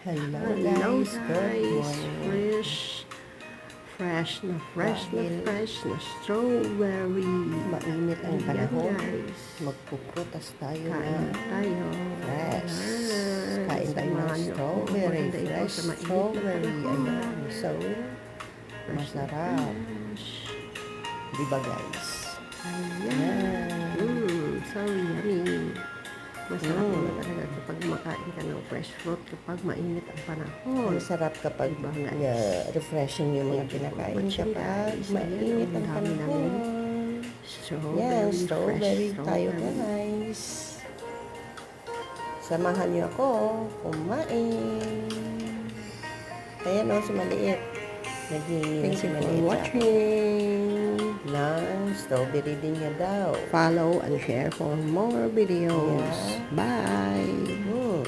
Hello Hello guys, good guys, morning. fresh na Dahil strawberry. mainit ang Ayan, panahon, guys. magpuprutas tayo Kain na tayo. fresh. Ayan. Kain tayo ng Samahan niyo ako. strawberry, Maganda ito fresh sa mainit na strawberry. panahon. Ayan, so Fresh na masarap. fresh. Diba guys? Ayan. So yummy. Masarap naman talaga kapag makain ka ng fresh fruit kapag mainit ang panahon. Ang sarap kapag Diba, guys? refreshing yung mga kinakain kapag mainit ang panahon. Yan, strawberry tayo guys. Samahan niyo ako kumain. Ayan o, si maliit. Naghihingi si maliit Watching. ng strawberry din niya daw. Follow and share for more videos. Yeah. Bye. Hmm.